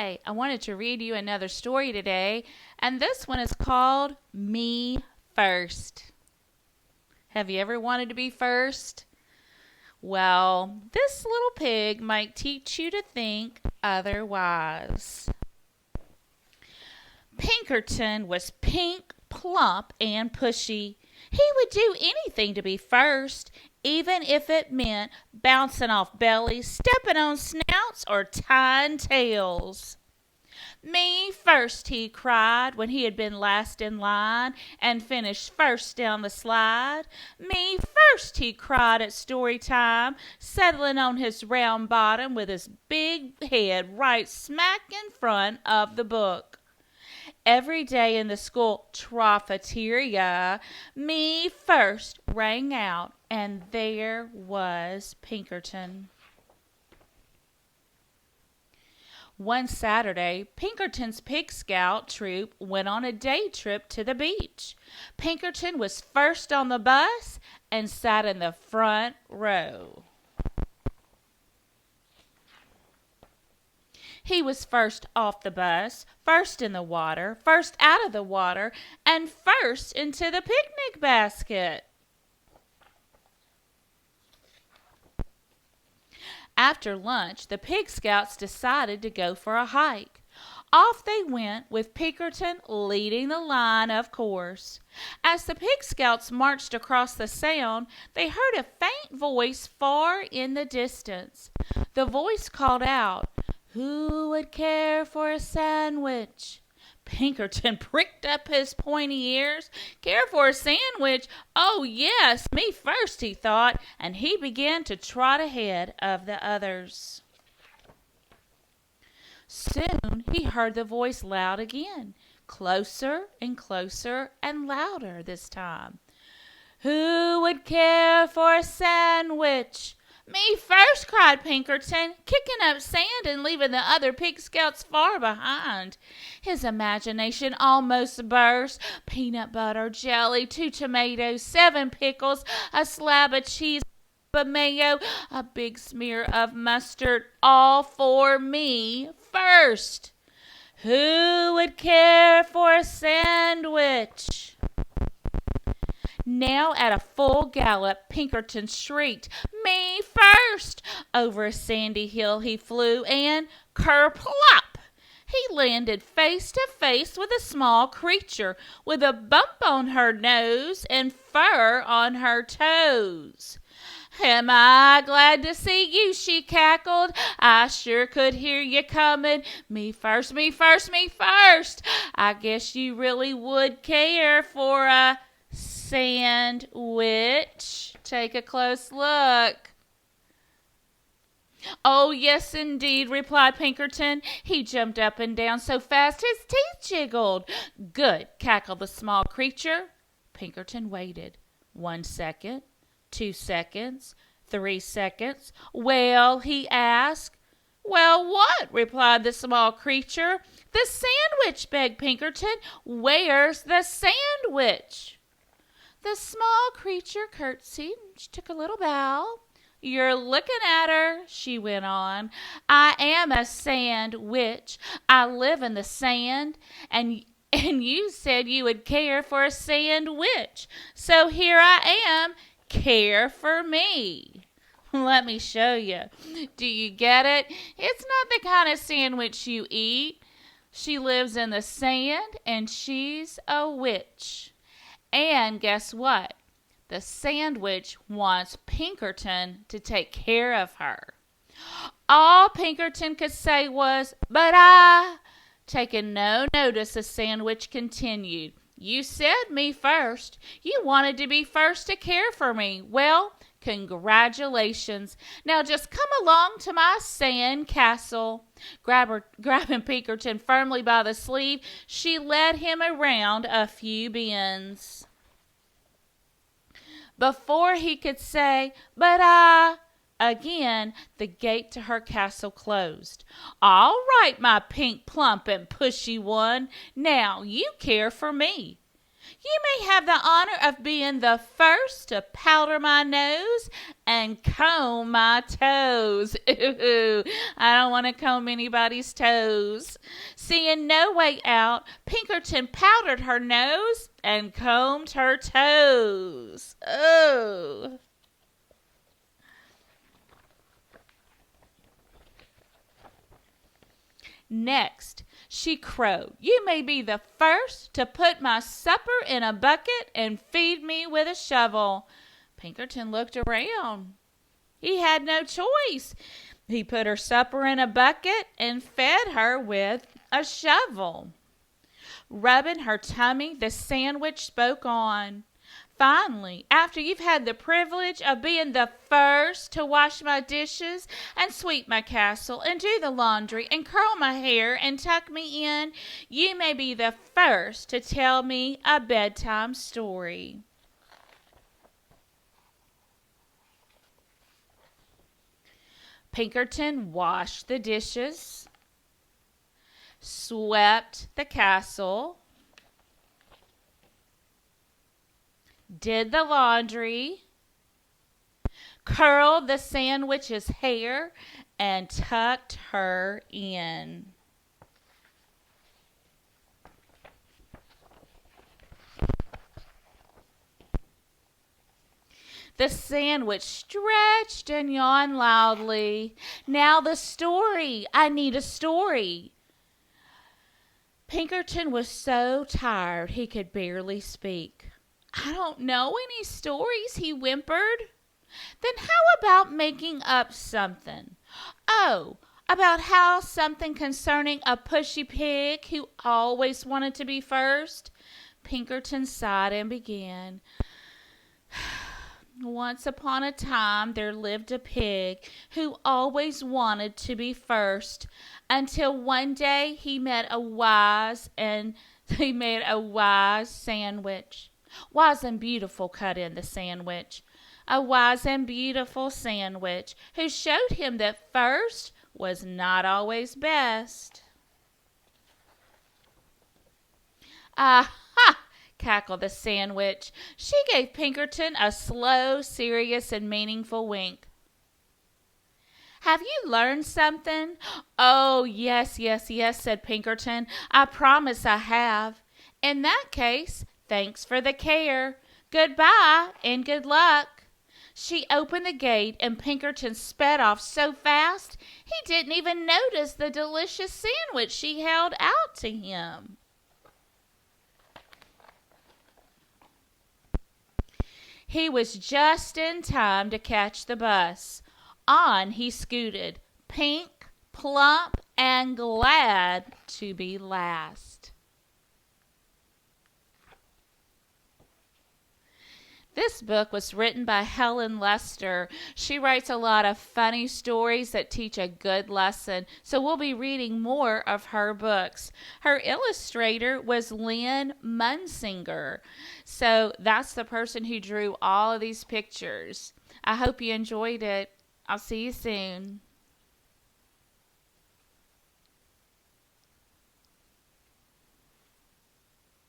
Hi, I wanted to read you another story today, and this one is called Me First. Have you ever wanted to be first? Well, this little pig might teach you to think otherwise. Pinkerton was pink, plump, and pushy. He would do anything to be first, even if it meant bouncing off bellies, stepping on snouts, or tying tails. Me first, he cried when he had been last in line and finished first down the slide. Me first, he cried at story time, settling on his round bottom with his big head right smack in front of the book. Every day in the school cafeteria, Me First rang out, and there was Pinkerton. One Saturday, Pinkerton's Pig Scout troop went on a day trip to the beach. Pinkerton was first on the bus and sat in the front row. He was first off the bus, first in the water, first out of the water, and first into the picnic basket. After lunch, the Pig Scouts decided to go for a hike. Off they went, with Pinkerton leading the line, of course. As the Pig Scouts marched across the Sound, they heard a faint voice far in the distance. The voice called out, "Who would care for a sandwich?" Pinkerton pricked up his pointy ears. Care for a sandwich? Oh, yes, me first, he thought, and he began to trot ahead of the others. Soon he heard the voice loud again, closer and closer and louder this time. "Who would care for a sandwich?" "Me first," cried Pinkerton, kicking up sand and leaving the other Pig Scouts far behind. His imagination almost burst. Peanut butter, jelly, 2 tomatoes, 7 pickles, a slab of cheese, a mayo, a big smear of mustard, all for me first. Who would care for a sandwich? Now at a full gallop, Pinkerton shrieked, "Me first!" Over a sandy hill he flew, and kerplop! He landed face to face with a small creature with a bump on her nose and fur on her toes. "Am I glad to see you," she cackled. "I sure could hear you coming. Me first, me first, me first. I guess you really would care for a sandwich. Take a close look." "Oh, yes, indeed," replied Pinkerton. He jumped up and down so fast his teeth jiggled. "Good," cackled the small creature. Pinkerton waited. 1 second, 2 seconds, 3 seconds. "Well?" he asked. "Well, what?" replied the small creature. "The sandwich," begged Pinkerton. "Where's the sandwich?" The small creature curtsied and she took a little bow. "You're looking at her," she went on. "I am a sandwich. I live in the sand, and you said you would care for a sandwich. So here I am. Care for me." "Let me show you. Do you get it? It's not the kind of sandwich you eat. She lives in the sand, and she's a witch. And guess what? The sandwich wants Pinkerton to take care of her." All Pinkerton could say was, "But I—" Taking no notice, the sandwich continued. "You said me first. You wanted to be first to care for me. Well, congratulations. Now just come along to my sand castle." Grabbing Pinkerton firmly by the sleeve, she led him around a few bends. Before he could say, "But I—" again, the gate to her castle closed. "All right, my pink, plump, and pushy one. Now you care for me." You may have the honor of being the first to powder my nose and comb my toes. Ooh, I don't want to comb anybody's toes. Seeing no way out, Pinkerton powdered her nose and combed her toes. Oh. Next, she crowed, "You may be the first to put my supper in a bucket and feed me with a shovel." Pinkerton looked around. He had no choice. He put her supper in a bucket and fed her with a shovel. Rubbing her tummy, the sandwich spoke on. "Finally, after you've had the privilege of being the first to wash my dishes and sweep my castle and do the laundry and curl my hair and tuck me in, you may be the first to tell me a bedtime story." Pinkerton washed the dishes, swept the castle, did the laundry, curled the sandwich's hair, and tucked her in. The sandwich stretched and yawned loudly. "Now the story. I need a story." Pinkerton was so tired he could barely speak. "I don't know any stories," he whimpered. "Then how about making up something? Oh, about how something concerning a pushy pig who always wanted to be first?" Pinkerton sighed and began. "Once upon a time there lived a pig who always wanted to be first, until one day he made a wise sandwich." "Wise and beautiful," cut in the sandwich. "A wise and beautiful sandwich who showed him that first was not always best." "Aha!" cackled the sandwich. She gave Pinkerton a slow, serious, and meaningful wink. "Have you learned something?" "Oh, yes, yes, yes," said Pinkerton. "I promise I have." "In that case, thanks for the care. Goodbye and good luck." She opened the gate and Pinkerton sped off so fast he didn't even notice the delicious sandwich she held out to him. He was just in time to catch the bus. On he scooted, pink, plump, and glad to be last. This book was written by Helen Lester. She writes a lot of funny stories that teach a good lesson, so we'll be reading more of her books. Her illustrator was Lynn Munsinger, so that's the person who drew all of these pictures. I hope you enjoyed it. I'll see you soon.